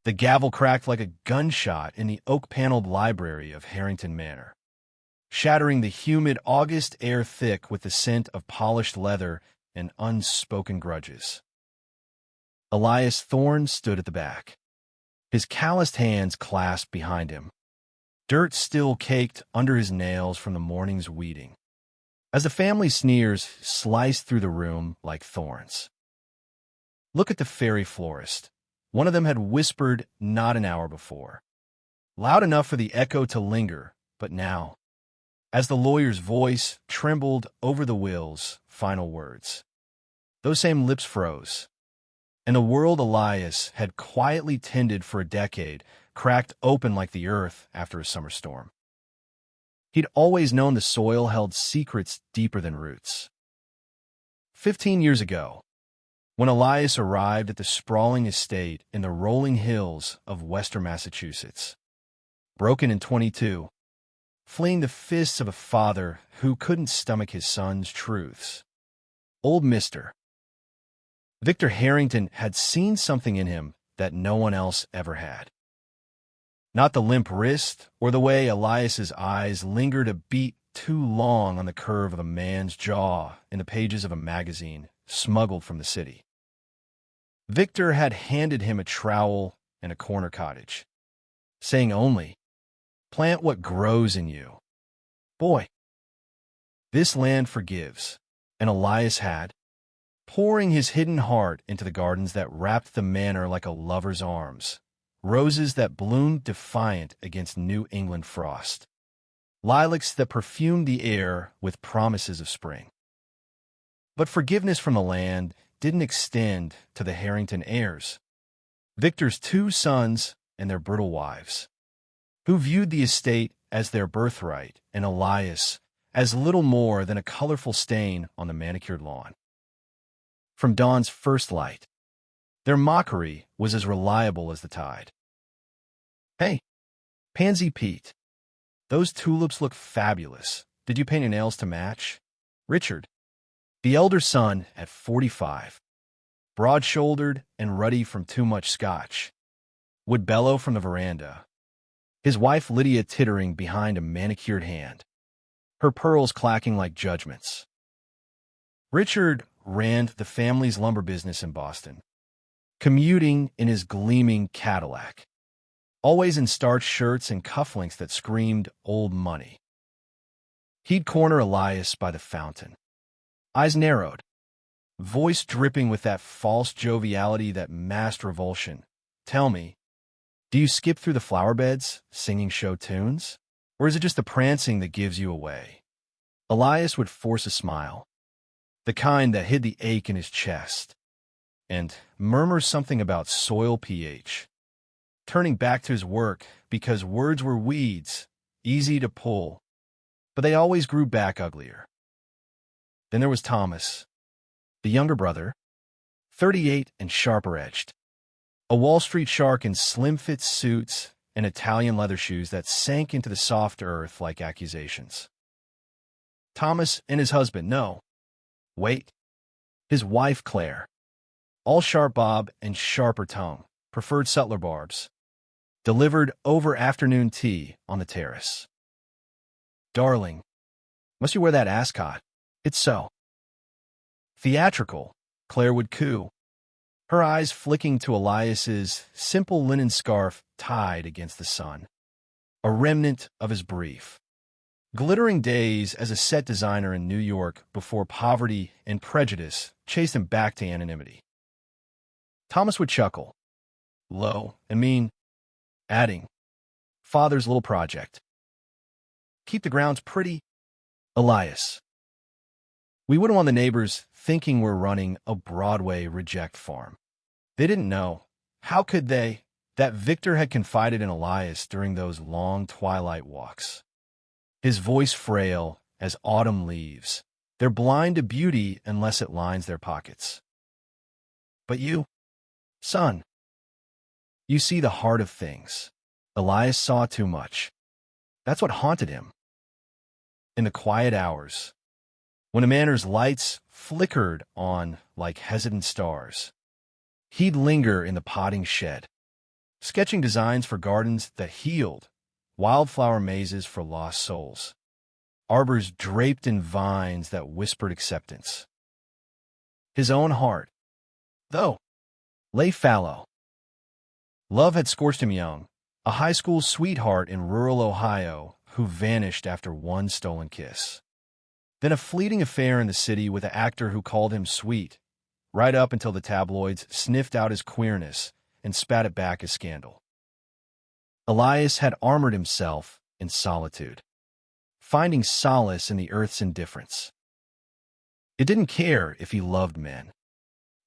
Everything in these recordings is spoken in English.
The gavel cracked like a gunshot in the oak-paneled library of Harrington Manor, shattering the humid August air thick with the scent of polished leather and unspoken grudges. Elias Thorne stood at the back, his calloused hands clasped behind him, dirt still caked under his nails from the morning's weeding, as the family sneers sliced through the room like thorns. "Look at the fairy florist," one of them had whispered not an hour before, loud enough for the echo to linger, but now, as the lawyer's voice trembled over the will's final words, those same lips froze, and the world Elias had quietly tended for a decade cracked open like the earth after a summer storm. He'd always known the soil held secrets deeper than roots. 15 years ago, when Elias arrived at the sprawling estate in the rolling hills of western Massachusetts, broken in 22, fleeing the fists of a father who couldn't stomach his son's truths, old Mr. Victor Harrington had seen something in him that no one else ever had. Not the limp wrist or the way Elias's eyes lingered a beat too long on the curve of a man's jaw in the pages of a magazine smuggled from the city. Victor had handed him a trowel and a corner cottage, saying only, "Plant what grows in you. Boy, this land forgives," and Elias had, pouring his hidden heart into the gardens that wrapped the manor like a lover's arms, roses that bloomed defiant against New England frost, lilacs that perfumed the air with promises of spring. But forgiveness from the land didn't extend to the Harrington heirs, Victor's two sons and their brittle wives, who viewed the estate as their birthright and Elias as little more than a colorful stain on the manicured lawn. From dawn's first light, their mockery was as reliable as the tide. "Hey, Pansy Pete, those tulips look fabulous. Did you paint your nails to match?" Richard, the elder son at 45, broad-shouldered and ruddy from too much scotch, would bellow from the veranda, his wife Lydia tittering behind a manicured hand, her pearls clacking like judgments. Richard ran the family's lumber business in Boston, commuting in his gleaming Cadillac, always in starched shirts and cufflinks that screamed old money. He'd corner Elias by the fountain, eyes narrowed, voice dripping with that false joviality that masked revulsion. "Tell me, do you skip through the flower beds, singing show tunes? Or is it just the prancing that gives you away?" Elias would force a smile, the kind that hid the ache in his chest, and murmur something about soil pH, turning back to his work because words were weeds, easy to pull, but they always grew back uglier. Then there was Thomas, the younger brother, 38 and sharper-edged, a Wall Street shark in slim-fit suits and Italian leather shoes that sank into the soft earth like accusations. Thomas and his husband, no, wait, his wife Claire, all sharp bob and sharper tongue, preferred sutler barbs, delivered over afternoon tea on the terrace. "Darling, must you wear that ascot? It's so theatrical," Claire would coo, her eyes flicking to Elias's simple linen scarf tied against the sun, a remnant of his brief, glittering days as a set designer in New York before poverty and prejudice chased him back to anonymity. Thomas would chuckle, low and mean, adding, "Father's little project. Keep the grounds pretty, Elias. We wouldn't want the neighbors thinking we're running a Broadway reject farm." They didn't know, how could they, that Victor had confided in Elias during those long twilight walks. His voice frail as autumn leaves, they're blind to beauty unless it lines their pockets. "But you, son, you see the heart of things." Elias saw too much. That's what haunted him. In the quiet hours, when the manor's lights flickered on like hesitant stars, he'd linger in the potting shed, sketching designs for gardens that healed, wildflower mazes for lost souls, arbors draped in vines that whispered acceptance. His own heart, though, lay fallow. Love had scorched him young, a high school sweetheart in rural Ohio who vanished after one stolen kiss. Then a fleeting affair in the city with an actor who called him sweet, right up until the tabloids sniffed out his queerness and spat it back as scandal. Elias had armored himself in solitude, finding solace in the earth's indifference. It didn't care if he loved men,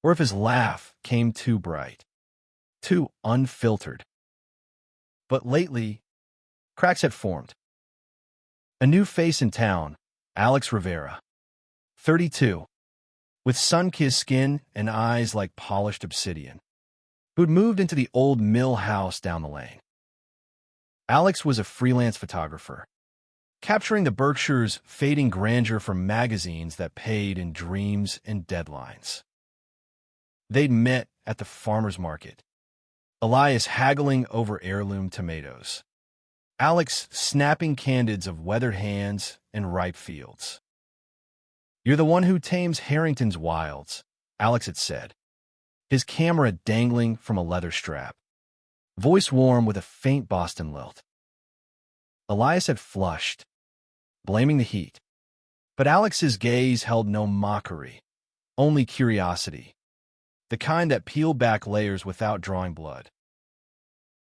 or if his laugh came too bright, too unfiltered. But lately, cracks had formed. A new face in town, Alex Rivera, 32, with sun-kissed skin and eyes like polished obsidian, who'd moved into the old mill house down the lane. Alex was a freelance photographer, capturing the Berkshire's fading grandeur from magazines that paid in dreams and deadlines. They'd met at the farmer's market, Elias haggling over heirloom tomatoes, Alex snapping candids of weathered hands and ripe fields. "You're the one who tames Harrington's wilds," Alex had said, his camera dangling from a leather strap, voice warm with a faint Boston lilt. Elias had flushed, blaming the heat, but Alex's gaze held no mockery, only curiosity, the kind that peeled back layers without drawing blood.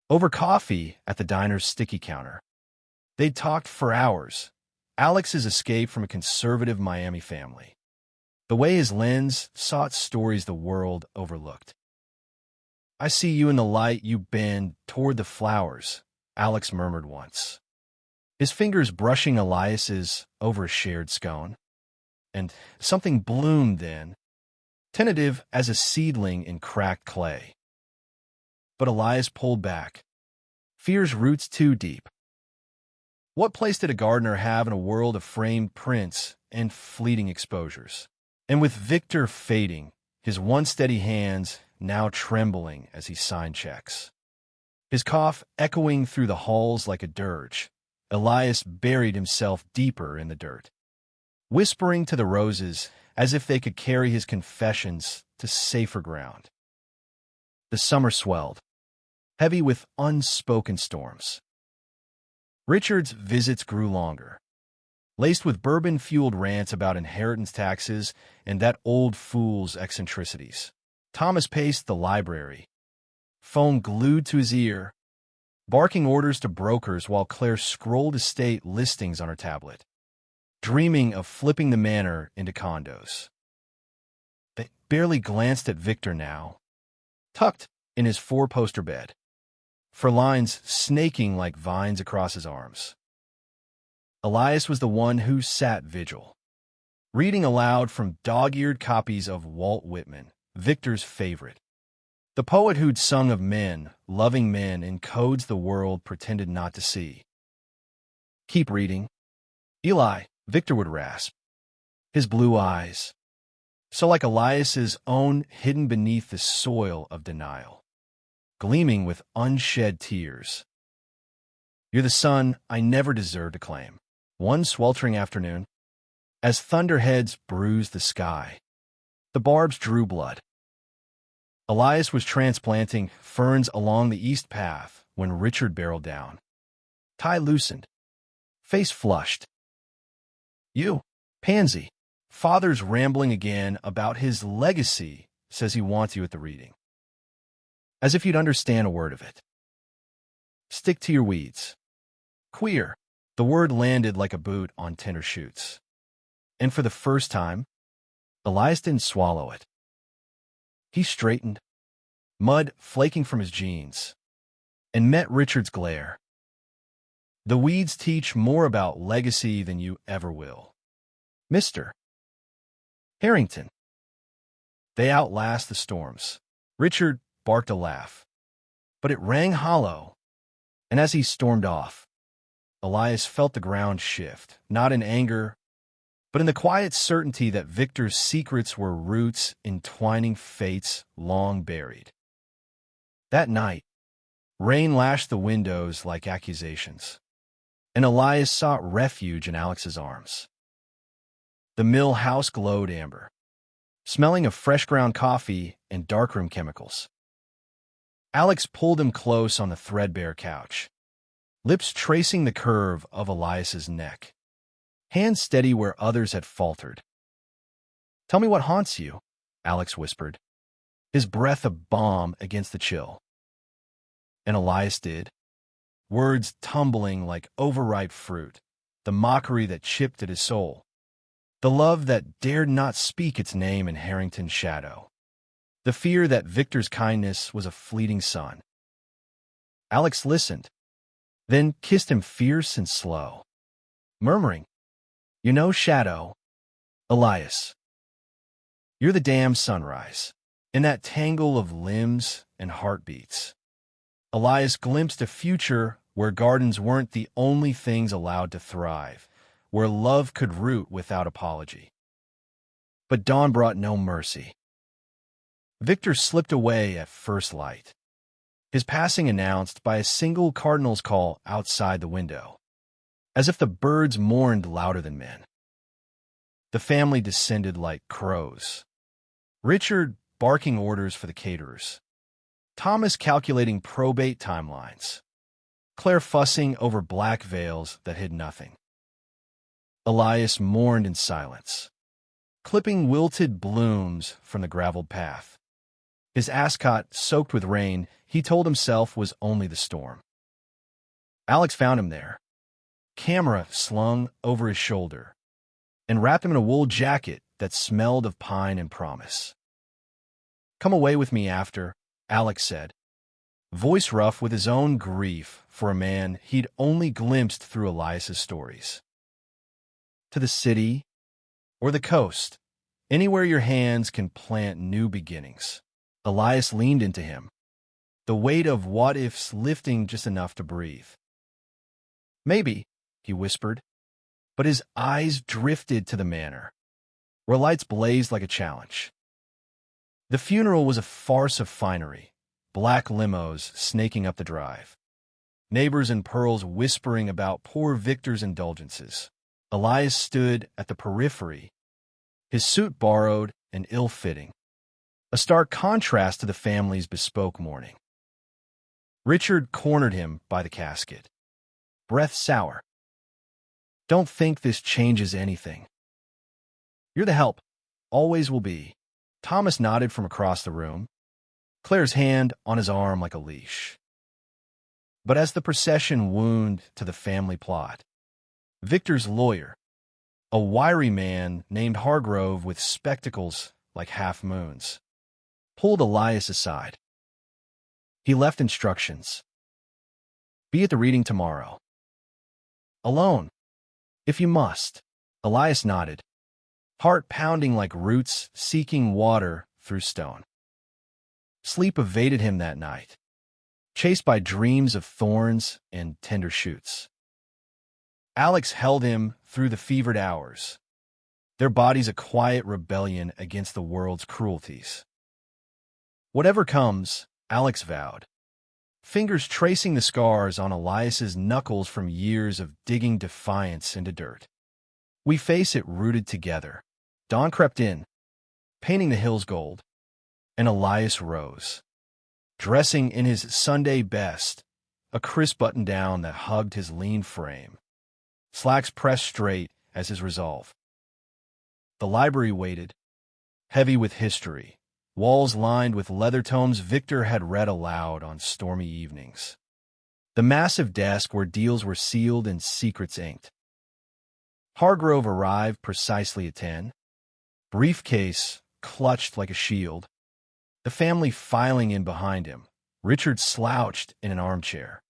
Over coffee at the diner's sticky counter, they'd talked for hours, Alex's escape from a conservative Miami family, the way his lens sought stories the world overlooked. "I see you in the light you bend toward the flowers," Alex murmured once, his fingers brushing Elias's over a shared scone. And something bloomed then, tentative as a seedling in cracked clay. But Elias pulled back, fear's roots too deep. What place did a gardener have in a world of framed prints and fleeting exposures? And with Victor fading, his once steady hands now trembling as he signed checks, his cough echoing through the halls like a dirge, Elias buried himself deeper in the dirt, whispering to the roses as if they could carry his confessions to safer ground. The summer swelled, heavy with unspoken storms. Richard's visits grew longer, laced with bourbon-fueled rants about inheritance taxes and that old fool's eccentricities. Thomas paced the library, phone glued to his ear, barking orders to brokers while Claire scrolled estate listings on her tablet, dreaming of flipping the manor into condos. They barely glanced at Victor now, tucked in his four-poster bed, fur lines snaking like vines across his arms. Elias was the one who sat vigil, reading aloud from dog-eared copies of Walt Whitman, Victor's favorite, the poet who'd sung of men, loving men in codes the world pretended not to see. "Keep reading, Eli," Victor would rasp, his blue eyes, so like Elias's own hidden beneath the soil of denial, gleaming with unshed tears. "You're the son I never deserved to claim." One sweltering afternoon, as thunderheads bruised the sky, the barbs drew blood. Elias was transplanting ferns along the east path when Richard barreled down, tie loosened, face flushed. "You, pansy." Father's rambling again about his legacy, says he wants you at the reading. As if you'd understand a word of it. "Stick to your weeds." Queer. The word landed like a boot on tender shoots. And for the first time, Elias didn't swallow it. He straightened, mud flaking from his jeans, and met Richard's glare. "The weeds teach more about legacy than you ever will, Mr. Harrington. They outlast the storms." Richard barked a laugh, but it rang hollow, and as he stormed off, Elias felt the ground shift, not in anger, but in the quiet certainty that Victor's secrets were roots entwining fates long buried. That night, Rain lashed the windows like accusations, and Elias sought refuge in Alex's arms. The mill house glowed amber, smelling of fresh ground coffee and darkroom chemicals. Alex pulled him close on the threadbare couch, lips tracing the curve of Elias's neck, hands steady where others had faltered. "Tell me what haunts you," Alex whispered, his breath a balm against the chill. And Elias did, words tumbling like overripe fruit, the mockery that chipped at his soul, the love that dared not speak its name in Harrington's shadow, the fear that Victor's kindness was a fleeting sun. Alex listened, then kissed him fierce and slow, murmuring, "You know, Shadow, Elias, you're the damn sunrise." In that tangle of limbs and heartbeats, Elias glimpsed a future where gardens weren't the only things allowed to thrive, where love could root without apology. But dawn brought no mercy. Victor slipped away at first light, his passing announced by a single cardinal's call outside the window, as if the birds mourned louder than men. The family descended like crows, Richard barking orders for the caterers, Thomas calculating probate timelines, Claire fussing over black veils that hid nothing. Elias mourned in silence, clipping wilted blooms from the graveled path. His ascot soaked with rain, he told himself was only the storm. Alex found him there, camera slung over his shoulder, and wrapped him in a wool jacket that smelled of pine and promise. "Come away with me after," Alex said, voice rough with his own grief for a man he'd only glimpsed through Elias's stories. "To the city or the coast, anywhere your hands can plant new beginnings." Elias leaned into him, the weight of what-ifs lifting just enough to breathe. "Maybe," he whispered, but his eyes drifted to the manor, where lights blazed like a challenge. The funeral was a farce of finery, black limos snaking up the drive, neighbors in pearls whispering about poor Victor's indulgences. Elias stood at the periphery, his suit borrowed and ill-fitting, a stark contrast to the family's bespoke mourning. Richard cornered him by the casket, breath sour. "Don't think this changes anything. You're the help, always will be." Thomas nodded from across the room, Claire's hand on his arm like a leash. But as the procession wound to the family plot, Victor's lawyer, a wiry man named Hargrove with spectacles like half-moons, pulled Elias aside. He left instructions. "Be at the reading tomorrow. Alone, if you must." Elias nodded, heart pounding like roots seeking water through stone. Sleep evaded him that night, chased by dreams of thorns and tender shoots. Alex held him through the fevered hours, their bodies a quiet rebellion against the world's cruelties. Whatever comes, Alex vowed, fingers tracing the scars on Elias's knuckles from years of digging defiance into dirt. "We face it rooted together." Dawn crept in, painting the hills gold, and Elias rose, dressing in his Sunday best, a crisp button-down that hugged his lean frame, slacks pressed straight as his resolve. The library waited, heavy with history, walls lined with leather tomes Victor had read aloud on stormy evenings. The massive desk where deals were sealed and secrets inked. Hargrove arrived precisely at 10, briefcase clutched like a shield, the family filing in behind him, Richard slouched in an armchair,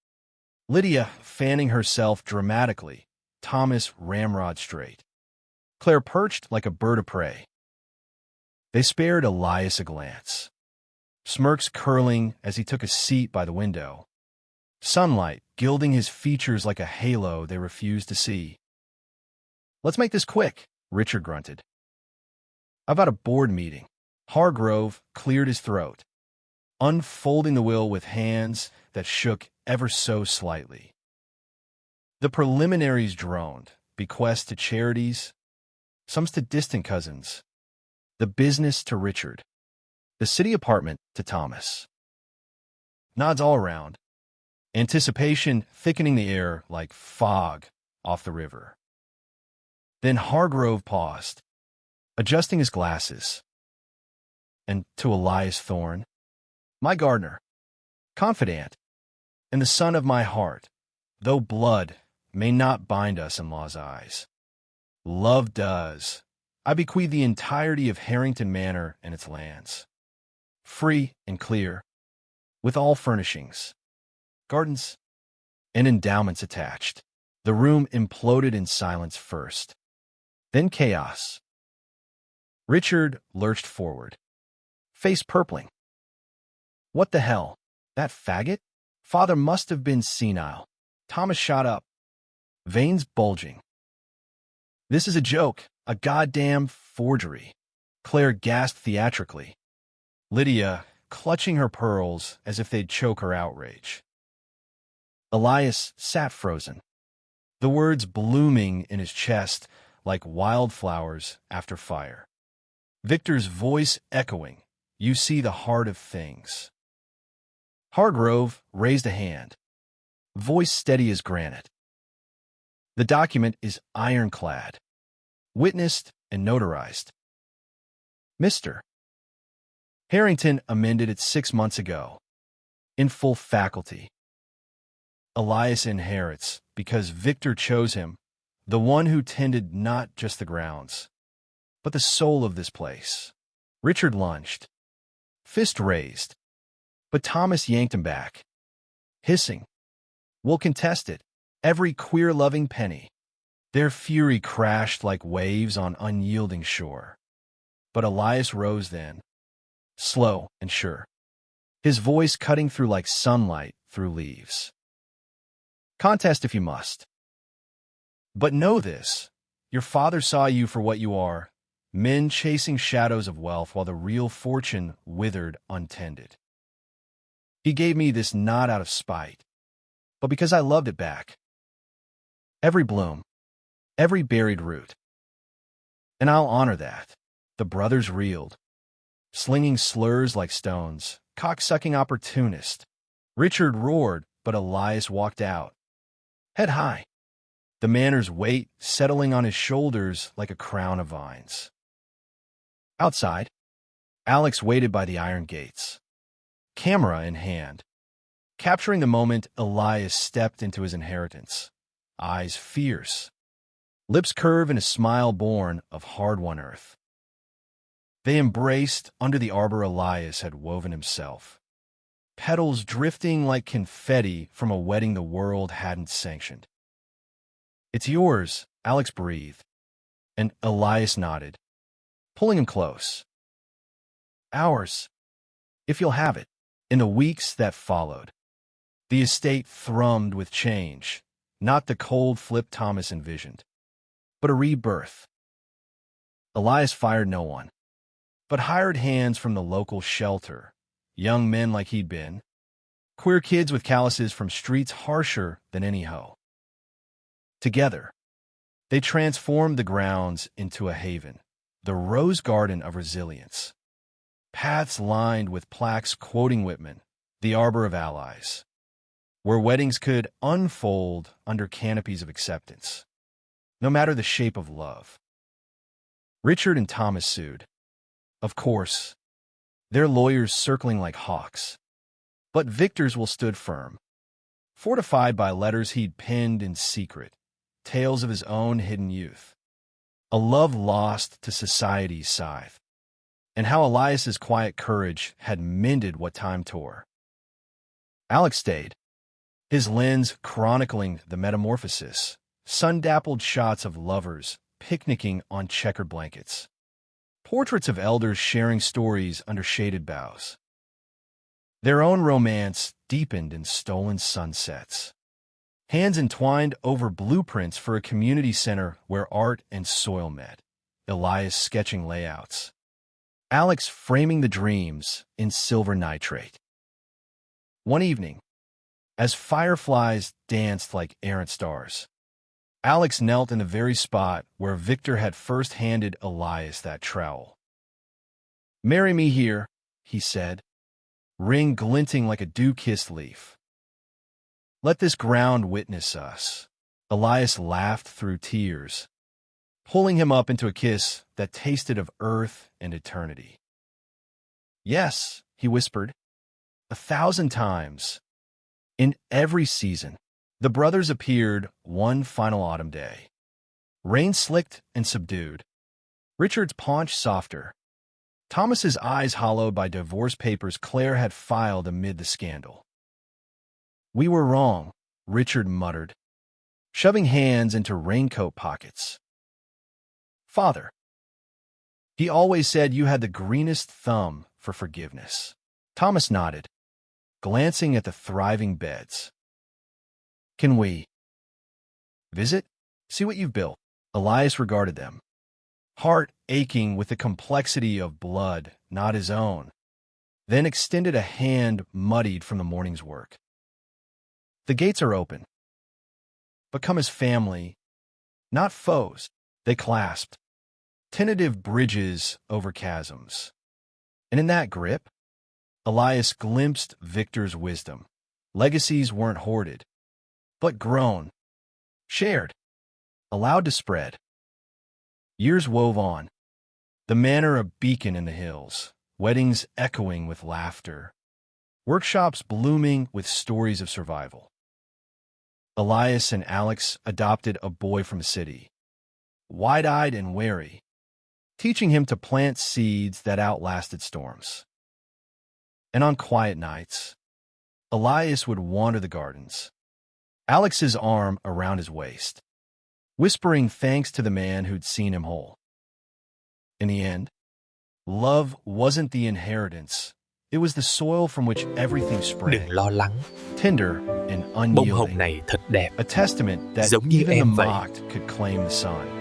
Lydia fanning herself dramatically, Thomas ramrod straight, Claire perched like a bird of prey. They spared Elias a glance, smirks curling as he took a seat by the window, sunlight gilding his features like a halo they refused to see. "Let's make this quick," Richard grunted. "I've got a board meeting." Hargrove cleared his throat, unfolding the will with hands that shook ever so slightly. The preliminaries droned, bequests to charities, some to distant cousins, the business to Richard, the city apartment to Thomas. Nods all around, anticipation thickening the air like fog off the river. Then Hargrove paused, adjusting his glasses, and to Elias Thorne, my gardener, confidant, and the son of my heart, though blood may not bind us in law's eyes, love does. I bequeath the entirety of Harrington Manor and its lands, free and clear, with all furnishings, gardens, and endowments attached. The room imploded in silence first, then chaos. Richard lurched forward, face purpling. What the hell? That faggot? Father must have been senile. Thomas shot up, veins bulging. This is a joke, a goddamn forgery. Claire gasped theatrically, Lydia clutching her pearls as if they'd choke her outrage. Elias sat frozen, the words blooming in his chest like wildflowers after fire. Victor's voice echoing, you see the heart of things. Hargrove raised a hand, voice steady as granite. The document is ironclad, witnessed and notarized. Mr. Harrington amended it 6 months ago, in full faculty. Elias inherits because Victor chose him, the one who tended not just the grounds, but the soul of this place. Richard lunged, fist raised, but Thomas yanked him back, hissing, we'll contest it, every queer-loving penny. Their fury crashed like waves on unyielding shore. But Elias rose then, slow and sure, his voice cutting through like sunlight through leaves. Contest if you must. But know this, your father saw you for what you are, men chasing shadows of wealth while the real fortune withered untended. He gave me this not out of spite, but because I loved it back. Every bloom, every buried root. And I'll honor that. The brothers reeled, slinging slurs like stones, cocksucking opportunist. Richard roared, but Elias walked out, head high, the manor's weight settling on his shoulders like a crown of vines. Outside, Alex waited by the iron gates, camera in hand, capturing the moment Elias stepped into his inheritance, eyes fierce, lips curved in a smile born of hard-won earth. They embraced under the arbor Elias had woven himself, petals drifting like confetti from a wedding the world hadn't sanctioned. It's yours, Alex breathed, and Elias nodded, pulling him close. Ours, if you'll have it. In the weeks that followed, the estate thrummed with change, not the cold flip Thomas envisioned, but a rebirth. Elias fired no one, but hired hands from the local shelter, young men like he'd been, queer kids with calluses from streets harsher than any hoe. Together, they transformed the grounds into a haven, the rose garden of resilience. Paths lined with plaques quoting Whitman, the Arbor of Allies, where weddings could unfold under canopies of acceptance, no matter the shape of love. Richard and Thomas sued, of course, their lawyers circling like hawks, but Victor's will stood firm, fortified by letters he'd penned in secret, tales of his own hidden youth, a love lost to society's scythe, and how Elias's quiet courage had mended what time tore. Alex stayed, his lens chronicling the metamorphosis, sun-dappled shots of lovers picnicking on checkered blankets, portraits of elders sharing stories under shaded boughs. Their own romance deepened in stolen sunsets, hands entwined over blueprints for a community center where art and soil met, Elias sketching layouts, Alex framing the dreams in silver nitrate. One evening, as fireflies danced like errant stars. Alex knelt in the very spot where Victor had first handed Elias that trowel. "Marry me here," he said, ring glinting like a dew-kissed leaf. "Let this ground witness us." Elias laughed through tears, pulling him up into a kiss that tasted of earth and eternity. "Yes," he whispered, 1,000 times. In every season, the brothers appeared one final autumn day. Rain slicked and subdued. Richard's paunch softer. Thomas's eyes hollowed by divorce papers Claire had filed amid the scandal. "We were wrong," Richard muttered, shoving hands into raincoat pockets. "Father, he always said you had the greenest thumb for forgiveness." Thomas nodded, glancing at the thriving beds. "Can we visit? See what you've built?" Elias regarded them, heart aching with the complexity of blood not his own, then extended a hand muddied from the morning's work. "The gates are open, but come as family, not foes." They clasped, tentative bridges over chasms. And in that grip, Elias glimpsed Victor's wisdom. Legacies weren't hoarded, but grown, shared, allowed to spread. Years wove on, the manor a beacon in the hills, weddings echoing with laughter, workshops blooming with stories of survival. Elias and Alex adopted a boy from the city, wide-eyed and wary, teaching him to plant seeds that outlasted storms. And on quiet nights, Elias would wander the gardens, Alex's arm around his waist, whispering thanks to the man who'd seen him whole. In the end, love wasn't the inheritance, it was the soil from which everything sprang. Đừng lo lắng, Tender and bông hồng unyielding, này thật đẹp, a testament that giống như even the em vậy. mocked could claim the sun.